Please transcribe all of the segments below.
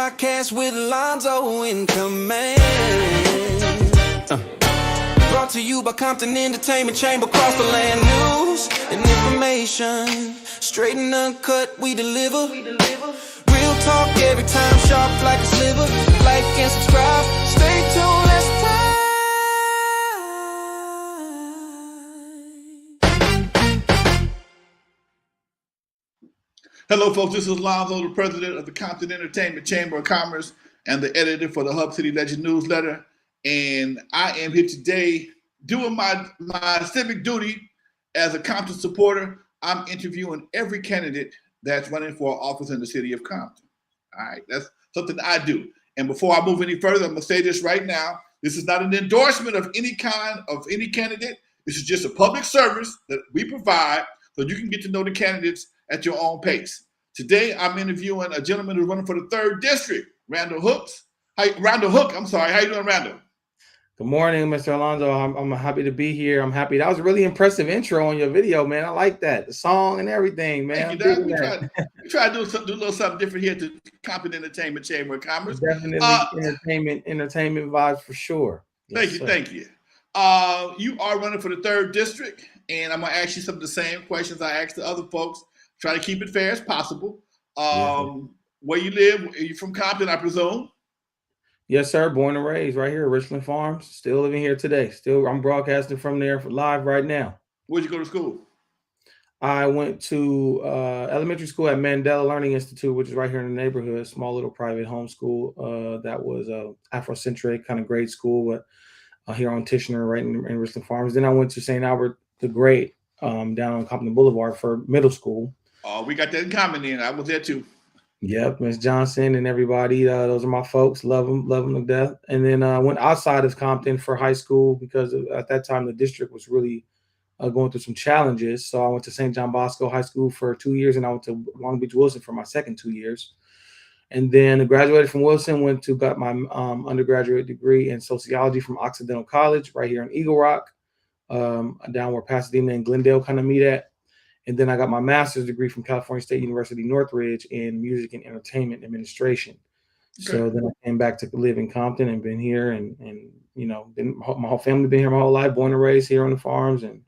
podcast with Alonzo in command. Brought to you by Compton Entertainment Chamber, across the land. News and information, straight and uncut, we deliver. Real talk every time, sharp like a sliver. Like and subscribe, stay tuned, let's ride. Hello, folks. This is Alonzo, the president of the Compton Entertainment Chamber of Commerce and the editor for the Hub City Legend newsletter. And I am here today doing my civic duty as a Compton supporter. I'm interviewing every candidate that's running for office in the city of Compton. All right, that's something I do. And before I move any further, I'm going to say this right now. This is not an endorsement of any kind of any candidate. This is just a public service that we provide so you can get to know the candidates at your own pace. Today, I'm interviewing a gentleman who's running for the 3rd District, Randall Hook. Randall Hook, I'm sorry. How you doing, Randall? Good morning, Mr. Alonzo. I'm happy to be here. I'm happy. That was a really impressive intro on your video, man. I like that. The song and everything, man. Thank you, we try to do a little something different here at the Compton Entertainment Chamber of Commerce. Definitely entertainment vibes for sure. Thank you. You are running for the 3rd District, and I'm going to ask you some of the same questions I asked the other folks. Try to keep it fair as possible. Where you live? Are you from Compton, I presume? Yes, sir. Born and raised right here at Richland Farms. Still living here today. I'm broadcasting from there live right now. Where'd you go to school? I went to elementary school at Mandela Learning Institute, which is right here in the neighborhood. Small little private homeschool. That was Afrocentric kind of grade school, but here on Tishner, right in Richland Farms. Then I went to St. Albert the Great down on Compton Boulevard for middle school. Oh, we got that in common then. I was there too. Yep, Miss Johnson and everybody. Those are my folks. Love them to death. And then I went outside of Compton for high school because at that time the district was really going through some challenges. So I went to St. John Bosco High School for 2 years, and I went to Long Beach Wilson for my second 2 years. And then I graduated from Wilson, got my undergraduate degree in sociology from Occidental College right here in Eagle Rock, down where Pasadena and Glendale kind of meet at. And then I got my master's degree from California State University, Northridge in music and entertainment administration. Okay. So then I came back to live in Compton and been here, and you know, my whole family been here my whole life, born and raised here on the farms, and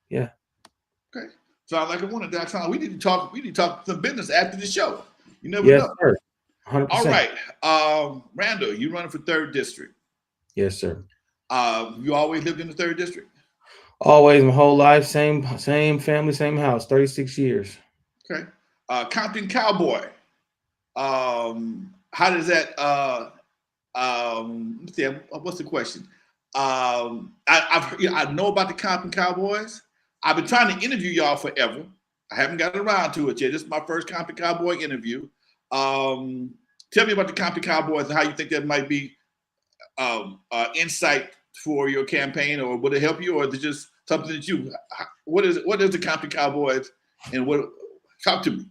yeah. Okay. So like I wanted that time, we need to talk some business after the show. You never know. Yes, sir. 100%. All right. Randall, you running for 3rd District. Yes, sir. You always lived in the 3rd District? Always, my whole life, same family, same house, 36 years. Okay. Compton Cowboy. How does that let's see, what's the question? I know about the Compton Cowboys. I've been trying to interview y'all forever. I haven't gotten around to it yet. This is my first Compton Cowboy interview. Tell me about the Compton Cowboys and how you think that might be insight for your campaign, or would it help you, or is it just something that you? What is the Compton Cowboys, and what? Talk to me.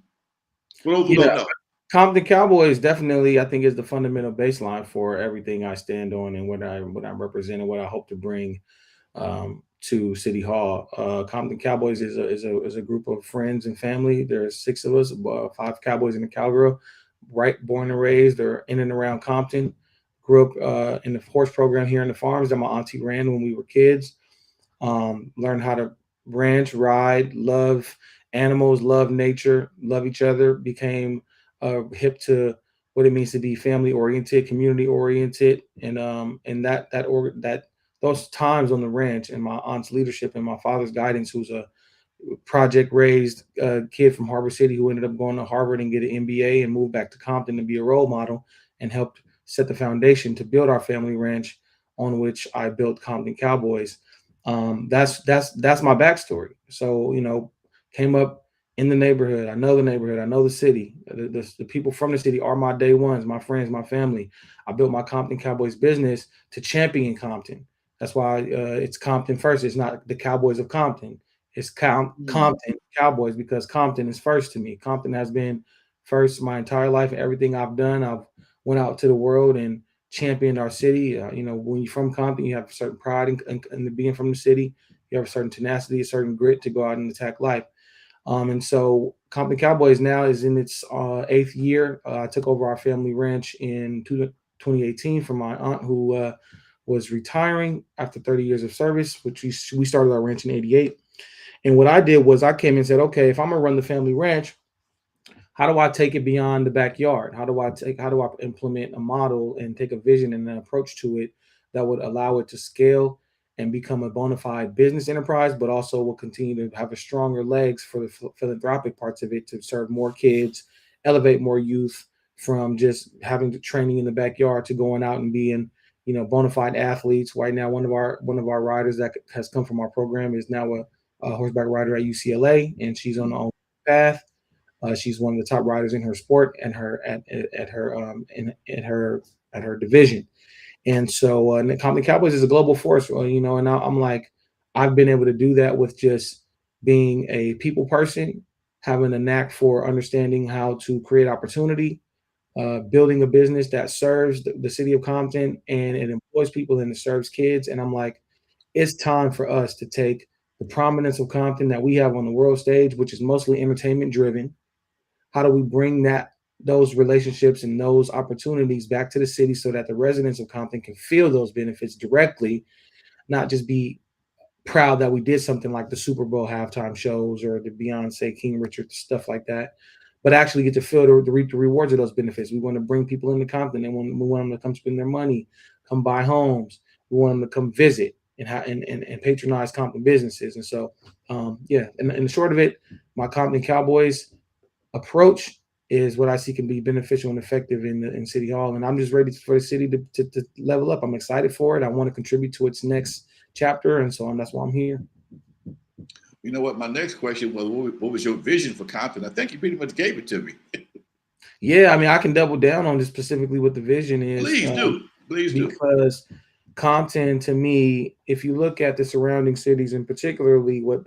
For those who don't know, Compton Cowboys definitely, I think, is the fundamental baseline for everything I stand on and what I represent and what I hope to bring to City Hall. Compton Cowboys is a group of friends and family. There's 6 of us, 5 Cowboys and a cowgirl, right, born and raised or in and around Compton. Grew up in the horse program here in the farms that my auntie ran when we were kids. Learned how to ranch, ride, love animals, love nature, love each other. Became hip to what it means to be family oriented, community oriented, and those times on the ranch and my aunt's leadership and my father's guidance, who's a project raised kid from Harbor City who ended up going to Harvard and get an MBA and moved back to Compton to be a role model and helped set the foundation to build our family ranch, on which I built Compton Cowboys. That's my backstory. So, you know, came up in the neighborhood. I know the neighborhood. I know the city. The people from the city are my day ones, my friends, my family. I built my Compton Cowboys business to champion Compton. That's why it's Compton first. It's not the Cowboys of Compton. It's Compton Cowboys, because Compton is first to me. Compton has been first my entire life. Everything I've done, I've went out to the world and championed our city. You know, when you're from Compton, you have a certain pride in being from the city. You have a certain tenacity, a certain grit to go out and attack life. And so Compton Cowboys now is in its 8th year. I took over our family ranch in 2018 from my aunt who was retiring after 30 years of service, which we started our ranch in 88. And what I did was I came and said, okay, if I'm gonna run the family ranch, how do I take it beyond the backyard? How do I implement a model and take a vision and an approach to it that would allow it to scale and become a bona fide business enterprise, but also will continue to have a stronger legs for the philanthropic parts of it to serve more kids, elevate more youth from just having the training in the backyard to going out and being, bona fide athletes. Right now, one of our riders that has come from our program is now a horseback rider at UCLA, and she's on the own path. She's one of the top riders in her sport and at her division. And so the Compton Cowboys is a global force, and I'm like, I've been able to do that with just being a people person, having a knack for understanding how to create opportunity, building a business that serves the city of Compton and it employs people and it serves kids. And I'm like, it's time for us to take the prominence of Compton that we have on the world stage, which is mostly entertainment driven. How do we bring those relationships and those opportunities back to the city so that the residents of Compton can feel those benefits directly, not just be proud that we did something like the Super Bowl halftime shows or the Beyonce, King Richard, stuff like that, but actually get to feel to reap the rewards of those benefits. We want to bring people into Compton and we want them to come spend their money, come buy homes. We want them to come visit and patronize Compton businesses. And so, in the short of it, my Compton Cowboys approach is what I see can be beneficial and effective in City Hall. And I'm just ready for the city to level up. I'm excited for it. I want to contribute to its next chapter. And so that's why I'm here. You know what? My next question was, what was your vision for Compton? I think you pretty much gave it to me. Yeah, I mean, I can double down on this specifically what the vision is. Please do. Because Compton, to me, if you look at the surrounding cities and particularly what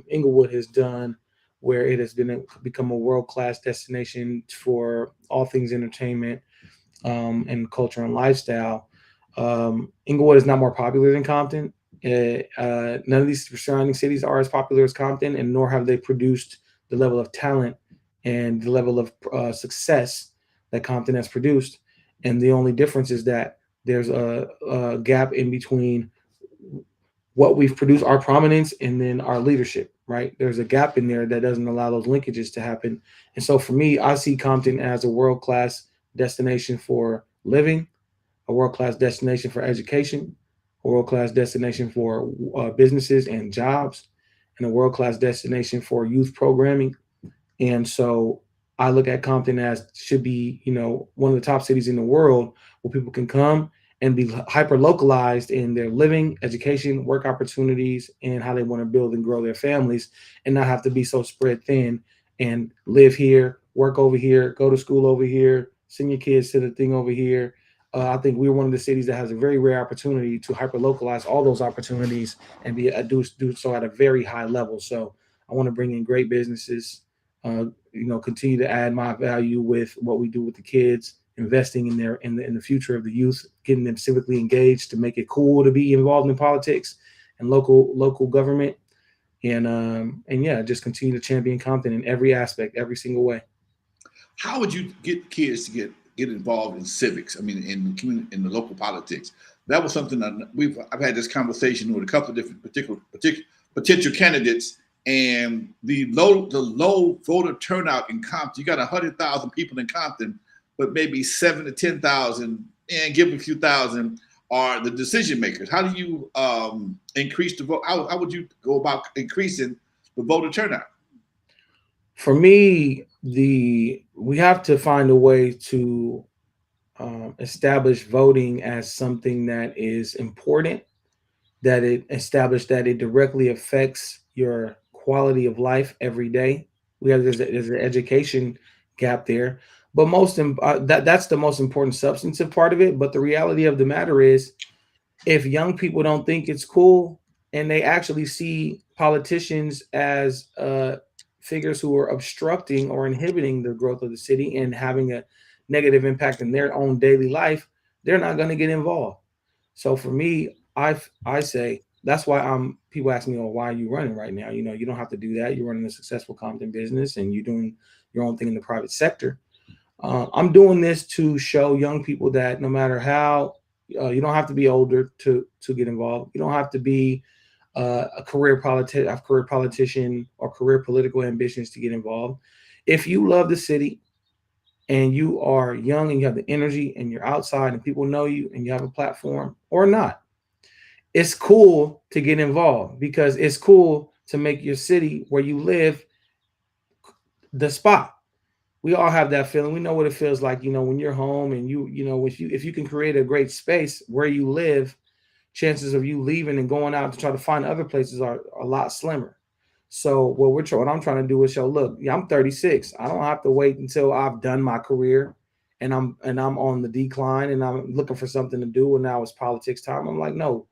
Inglewood has done, where it has become a world-class destination for all things entertainment and culture and lifestyle. Inglewood is not more popular than Compton. None of these surrounding cities are as popular as Compton, and nor have they produced the level of talent and the level of success that Compton has produced. And the only difference is that there's a gap in between what we've produced, our prominence, and then our leadership, right? There's a gap in there that doesn't allow those linkages to happen. And so for me, I see Compton as a world-class destination for living, a world-class destination for education, a world-class destination for businesses and jobs, and a world-class destination for youth programming. And so I look at Compton as should be, one of the top cities in the world where people can come and be hyper localized in their living, education, work opportunities, and how they want to build and grow their families, and not have to be so spread thin and live here, work over here, go to school over here, send your kids to the thing over here. I think we're one of the cities that has a very rare opportunity to hyper localize all those opportunities and do so at a very high level. So I want to bring in great businesses, continue to add my value with what we do with the kids, investing in the future of the youth, getting them civically engaged to make it cool to be involved in politics and local government, and just continue to champion Compton in every aspect, every single way. How would you get kids to get involved in civics? I mean, in the local politics. That was something that I've had this conversation with a couple of different potential candidates, and the low voter turnout in Compton. You got 100,000 people in Compton, but maybe 7,000 to 10,000, and give a few thousand are the decision makers. How do you increase the vote? How would you go about increasing the voter turnout? For me, we have to find a way to establish voting as something that is important, that it directly affects your quality of life every day. There's an education gap there, but that's the most important substantive part of it. But the reality of the matter is, if young people don't think it's cool and they actually see politicians as figures who are obstructing or inhibiting the growth of the city and having a negative impact in their own daily life, they're not going to get involved. So for me, I say that's why people ask me, oh, why are you running right now? You know, you don't have to do that. You're running a successful Compton business and you're doing your own thing in the private sector. I'm doing this to show young people that no matter how, you don't have to be older to get involved. You don't have to be a career politician or career political ambitions to get involved. If you love the city and you are young and you have the energy and you're outside and people know you and you have a platform or not, it's cool to get involved because it's cool to make your city where you live the spot. We all have that feeling. We know what it feels like, you know, when you're home and you know, if you can create a great space where you live, chances of you leaving and going out to try to find other places are a lot slimmer. So what I'm trying to do is show, look, yeah, I'm 36. I don't have to wait until I've done my career and I'm on the decline and I'm looking for something to do and now it's politics time. I'm like, no,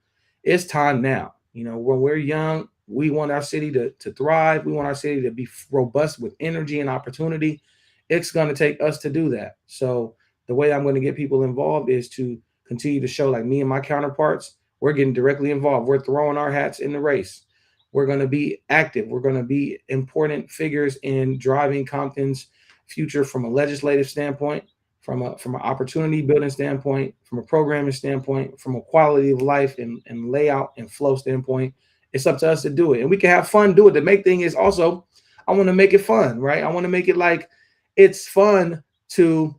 it's time now. You know, when we're young, we want our city to thrive. We want our city to be robust with energy and opportunity. It's going to take us to do that. So the way I'm going to get people involved is to continue to show, like me and my counterparts, we're getting directly involved. We're throwing our hats in the race. We're going to be active. We're going to be important figures in driving Compton's future from a legislative standpoint, from an opportunity building standpoint, from a programming standpoint, from a quality of life and layout and flow standpoint. It's up to us to do it. And we can have fun, do it. The main thing is also, I want to make it fun, right? I want to make it like it's fun to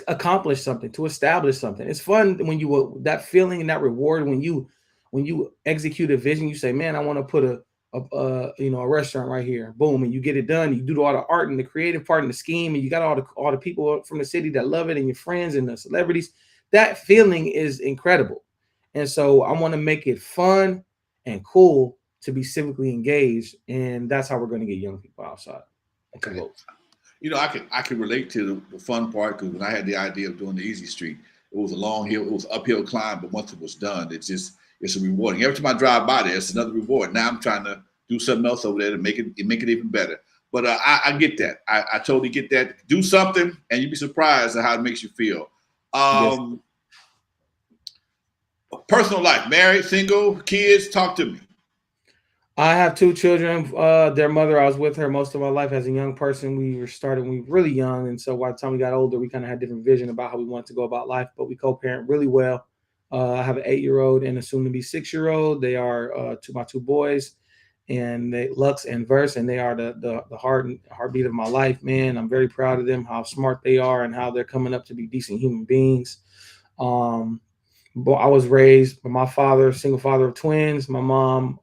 accomplish something, to establish something. It's fun when that feeling and that reward when you execute a vision. You say, man, I want to put a restaurant right here. Boom, and you get it done. You do all the art and the creative part and the scheme, and you got all the people from the city that love it, and your friends and the celebrities. That feeling is incredible. And so I want to make it fun and cool to be civically engaged, and that's how we're going to get young people outside. Okay. You know, I can relate to the fun part because when I had the idea of doing the Easy Street, it was a long hill, it was an uphill climb, but once it was done, it's a rewarding. Every time I drive by there, it's another reward. Now I'm trying to do something else over there to make it even better. But I get that. I totally get that. Do something, and you'd be surprised at how it makes you feel. Yes. Personal life, married, single, kids. Talk to me. I have two children. Their mother, I was with her most of my life as a young person. We were really young. And so by the time we got older, we kind of had different vision about how we wanted to go about life, but we co-parent really well. I have an 8-year-old and a soon to be 6-year-old. They are my two boys, and Lux and Verse, and they are the heartbeat of my life, man. I'm very proud of them, how smart they are and how they're coming up to be decent human beings. But I was raised by my father, single father of twins. My mom,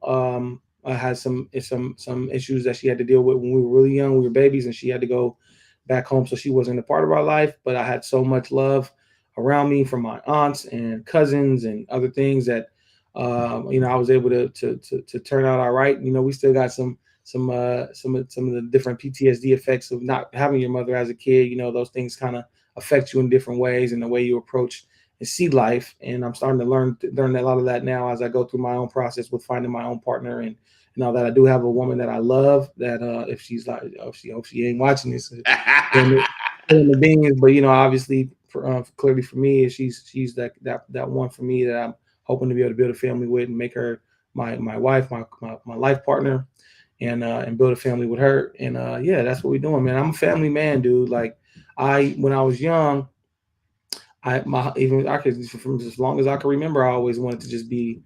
had some issues that she had to deal with when we were really young. We were babies, and she had to go back home, so she wasn't a part of our life. But I had so much love around me from my aunts and cousins and other things that I was able to turn out all right. You know, we still got some of the different PTSD effects of not having your mother as a kid. You know, those things kind of affect you in different ways and the way you approach and see life. And I'm starting to learn a lot of that now as I go through my own process with finding my own partner. And now that I do have a woman that I love, that if she's like, I hope she ain't watching this, in the beans. But obviously, clearly for me, she's that one for me that I'm hoping to be able to build a family with and make her my wife, my life partner, and build a family with her. And yeah, that's what we're doing, man. I'm a family man, dude. Like when I was young, from as long as I can remember, I always wanted to just be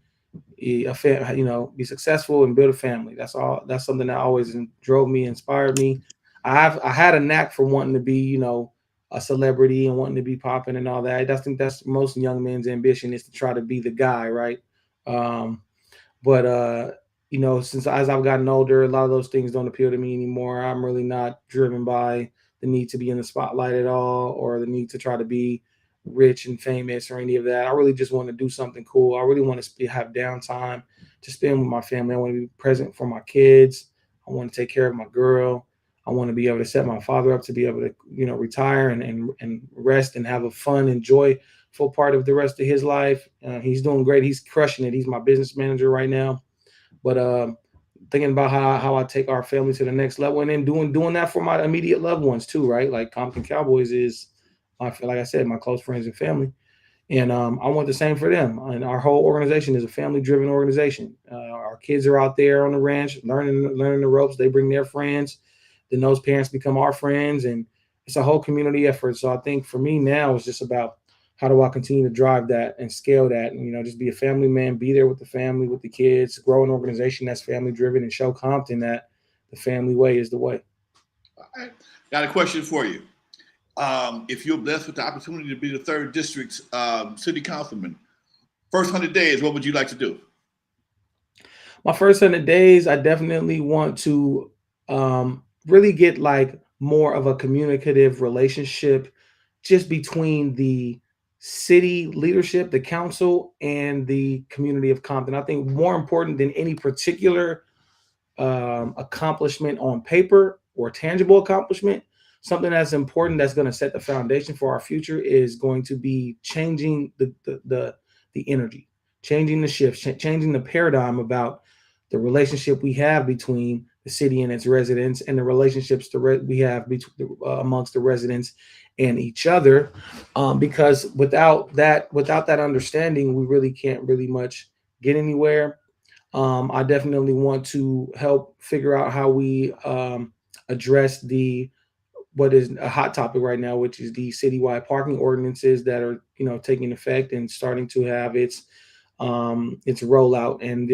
be successful and build a family. That's all. That's something that always drove me, inspired me. I had a knack for wanting to be, a celebrity and wanting to be popping and all that. I think that's most young men's ambition, is to try to be the guy, right? But since as I've gotten older, a lot of those things don't appeal to me anymore. I'm really not driven by the need to be in the spotlight at all, or the need to try to be rich and famous or any of that. I really just want to do something cool. I really want to have downtime to spend with my family. I want to be present for my kids. I want to take care of my girl. I want to be able to set my father up to be able to, retire and rest and have a fun and joyful part of the rest of his life. He's doing great. He's crushing it. He's my business manager right now. But thinking about how I take our family to the next level, and then doing that for my immediate loved ones too, right? Like Compton Cowboys is, like I said, my close friends and family. And I want the same for them. And our whole organization is a family-driven organization. Our kids are out there on the ranch learning the ropes. They bring their friends. Then those parents become our friends, and it's a whole community effort. So I think for me now, it's just about how do I continue to drive that and scale that, and just be a family man, be there with the family, with the kids, grow an organization that's family-driven, and show Compton that the family way is the way. All right. Got a question for you. If you're blessed with the opportunity to be the 3rd District's city councilman, first 100 days, what would you like to do? My first 100 days, I definitely want to really get like more of a communicative relationship just between the city leadership, the council, and the community of Compton. I think more important than any particular accomplishment on paper or tangible accomplishment, something that's important that's going to set the foundation for our future is going to be changing the energy, changing the shift, changing the paradigm about the relationship we have between the city and its residents, and the relationships we have amongst the residents and each other. Because without that understanding, we really can't really much get anywhere. I definitely want to help figure out how we address what is a hot topic right now, which is the citywide parking ordinances that are taking effect and starting to have its rollout, and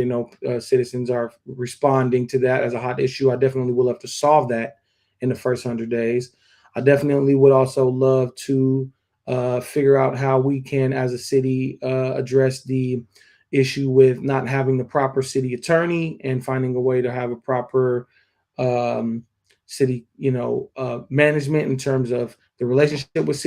citizens are responding to that as a hot issue. I definitely would love to solve that in the first 100 days. I definitely would also love to figure out how we can, as a city, address the issue with not having the proper city attorney and finding a way to have a proper city, management in terms of the relationship with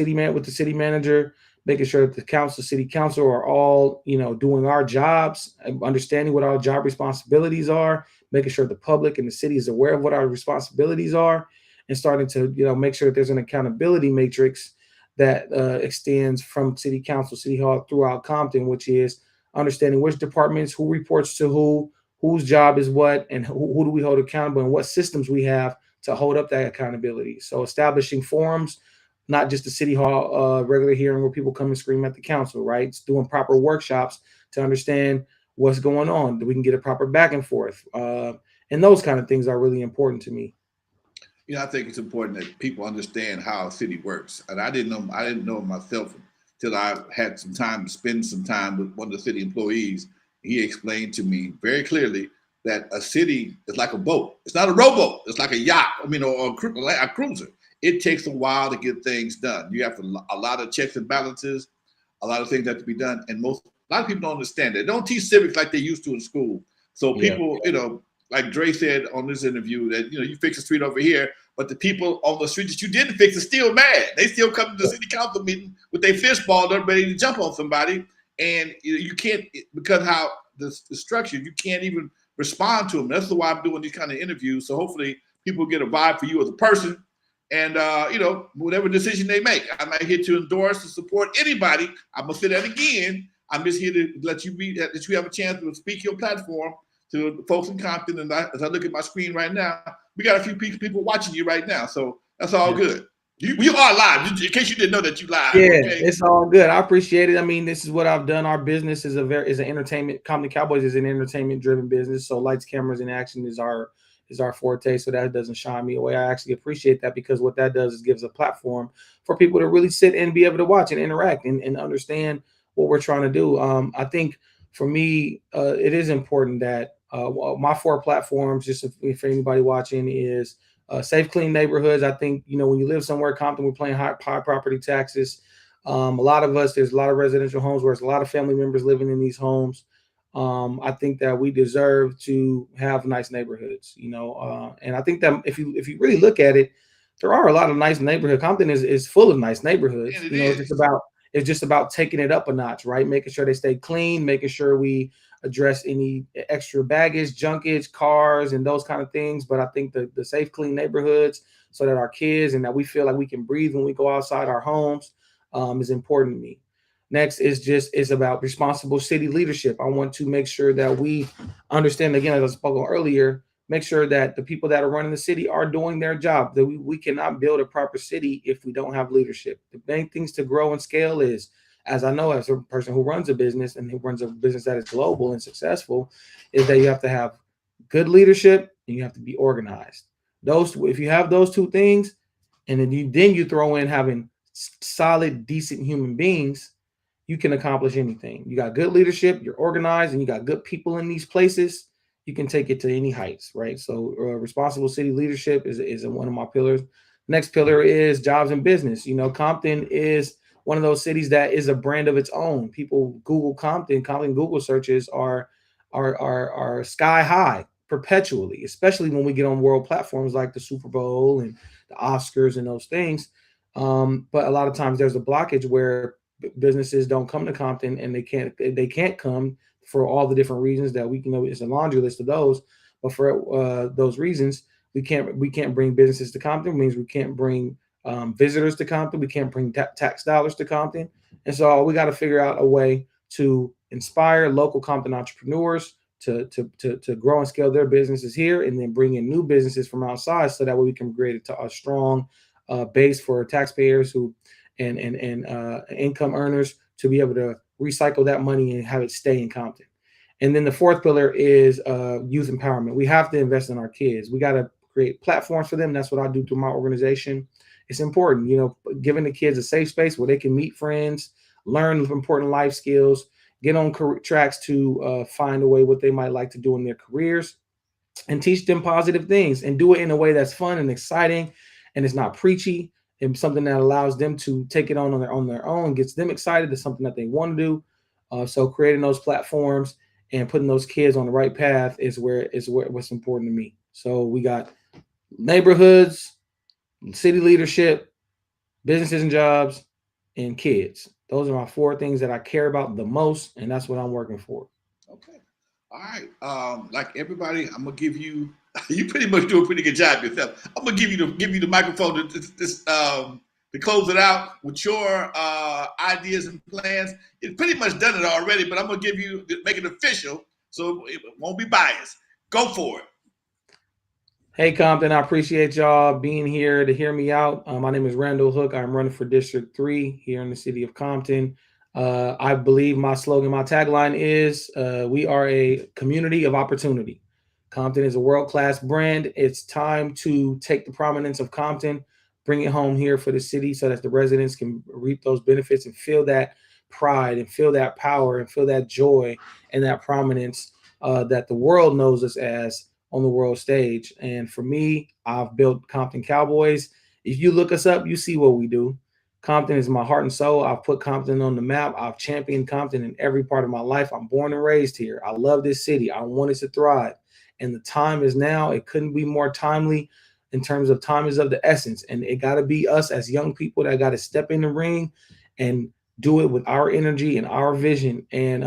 the city manager, making sure that the city council are all, doing our jobs, understanding what our job responsibilities are, making sure the public and the city is aware of what our responsibilities are, and starting to, make sure that there's an accountability matrix that extends from city council, city hall throughout Compton, which is understanding which departments, who reports to who, whose job is what, and who do we hold accountable, and what systems we have to hold up that accountability. So establishing forums, not just the city hall regular hearing where people come and scream at the council, right? It's doing proper workshops to understand what's going on, that we can get a proper back and forth. And those kind of things are really important to me. I think it's important that people understand how a city works. And I didn't know myself until I had some time to spend some time with one of the city employees. He explained to me very clearly that a city is like a boat. It's not a rowboat. It's like a yacht. Or a cruiser. It takes a while to get things done. You have a lot of checks and balances, a lot of things have to be done. And a lot of people don't understand that. They don't teach civics like they used to in school. So people, like Dre said on this interview, that you fix the street over here, but the people on the street that you didn't fix are still mad. They still come to the city council meeting with their fist balled up, ready to jump on somebody, and you can't, because how the structure, you can't even respond to them. That's why I'm doing these kind of interviews. So hopefully people get a vibe for you as a person, and whatever decision they make. I'm not here to endorse or support anybody. I'm gonna say that again. I'm just here to let you that you have a chance to speak your platform to folks in Compton. And as I look at my screen right now, we got a few people watching you right now. So that's all good. You are live, in case you didn't know that you live. Yeah, okay? It's all good. I appreciate it. I mean, this is what I've done. Our business is an entertainment. Compton Cowboys is an entertainment-driven business. So lights, cameras, and action is our forte. So that doesn't shy me away. I actually appreciate that, because what that does is gives a platform for people to really sit and be able to watch and interact and understand what we're trying to do. I think for me, it is important that my 4 platforms, just if anybody watching, is safe, clean neighborhoods. I think, when you live somewhere, Compton, we're paying high property taxes. A lot of us, there's a lot of residential homes where there's a lot of family members living in these homes. I think that we deserve to have nice neighborhoods, and I think that if you really look at it, there are a lot of nice neighborhoods. Compton is full of nice neighborhoods. It's just about taking it up a notch, right? Making sure they stay clean, making sure we address any extra baggage, junkage, cars, and those kind of things. But I think the safe, clean neighborhoods, so that our kids and that we feel like we can breathe when we go outside our homes, is important to me. Next is about responsible city leadership. I want to make sure that we understand, again, as I spoke earlier, make sure that the people that are running the city are doing their job. That we cannot build a proper city if we don't have leadership. The main things to grow and scale is as I know as a person who runs a business and who runs a business that is global and successful, is that you have to have good leadership and you have to be organized. If you have those two things, and then you throw in having solid, decent human beings, you can accomplish anything. You got good leadership, you're organized, and you got good people in these places, you can take it to any heights, right? So responsible city leadership is one of my pillars. Next pillar is jobs and business. You know, Compton is one of those cities that is a brand of its own. People Google Compton Google searches are sky high perpetually, especially when we get on world platforms like the Super Bowl and the Oscars and those things. But a lot of times there's a blockage where businesses don't come to Compton, and they can't come for all the different reasons that we can know. It's a laundry list of those, but for those reasons, we can't bring businesses to Compton. It means we can't bring visitors to Compton. We can't bring tax dollars to Compton, and so we got to figure out a way to inspire local Compton entrepreneurs to grow and scale their businesses here, and then bring in new businesses from outside, so that way we can create a strong base for taxpayers who and income earners to be able to recycle that money and have it stay in Compton. And then the fourth pillar is youth empowerment. We have to invest in our kids. We got to create platforms for them. That's what I do through my organization. It's important, you know, giving the kids a safe space where they can meet friends, learn important life skills, get on tracks to find a way what they might like to do in their careers, and teach them positive things, and do it in a way that's fun and exciting, and it's not preachy, and something that allows them to take it on their own, gets them excited to something that they want to do. So creating those platforms and putting those kids on the right path is what's important to me. So we got neighborhoods, city leadership, businesses and jobs, and kids. Those are my four things that I care about the most, and that's what I'm working for. Okay. All right. Like everybody, I'm gonna give you. You pretty much do a pretty good job yourself. I'm gonna give you the microphone to close it out with your ideas and plans. You've pretty much done it already, but I'm gonna make it official, so it won't be biased. Go for it. Hey, Compton, I appreciate y'all being here to hear me out. My name is Randall Hook. I'm running for District 3 here in the city of Compton. I believe my slogan, my tagline is, we are a community of opportunity. Compton is a world-class brand. It's time to take the prominence of Compton, bring it home here for the city so that the residents can reap those benefits and feel that pride and feel that power and feel that joy and that prominence that the world knows us as on the world stage. And for me, I've built Compton Cowboys. If you look us up, you see what we do. Compton is my heart and soul. I've put Compton on the map. I've championed Compton in every part of my life. I'm born and raised here. I love this city. I want it to thrive. And the time is now. It couldn't be more timely in terms of time is of the essence. And it got to be us as young people that got to step in the ring and do it with our energy and our vision. And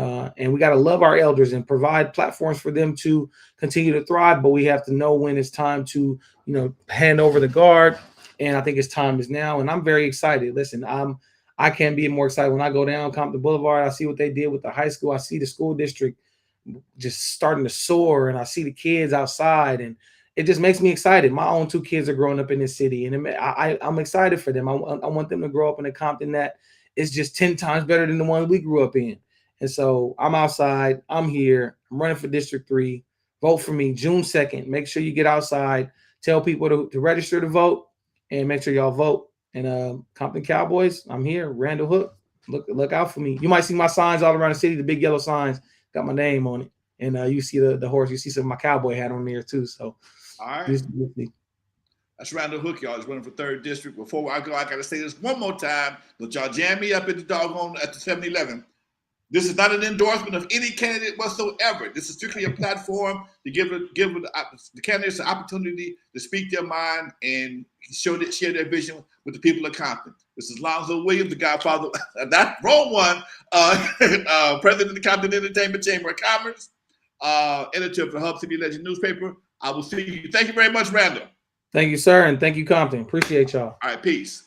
we got to love our elders and provide platforms for them to continue to thrive. But we have to know when it's time to, hand over the guard. And I think its time is now. And I'm very excited. Listen, I can't be more excited when I go down Compton Boulevard. I see what they did with the high school. I see the school district just starting to soar, and I see the kids outside, and it just makes me excited. My own two kids are growing up in this city, and I'm excited for them. I want them to grow up in a Compton that is just 10 times better than the one we grew up in. And so I'm outside. I'm here. I'm running for District 3. Vote for me June 2nd. Make sure you get outside. Tell people to register to vote, and make sure y'all vote. And Compton Cowboys, I'm here. Randall Hook. Look out for me. You might see my signs all around the city, the big yellow signs. Got my name on it. And you see the horse. You see some of my cowboy hat on there, too. So, all right. That's Randall Hook, y'all. He's running for 3rd District. Before I go, I got to say this one more time. Let y'all jam me up at the 7-Eleven. This is not an endorsement of any candidate whatsoever. This is strictly a platform to give the candidates an opportunity to speak their mind and share their vision with the people of Compton. This is Lonzo Williams, the Godfather, not wrong one, president of the Compton Entertainment Chamber of Commerce, editor of the Hub City Legend newspaper. I will see you. Thank you very much, Randall. Thank you, sir, and thank you, Compton. Appreciate y'all. All right, peace.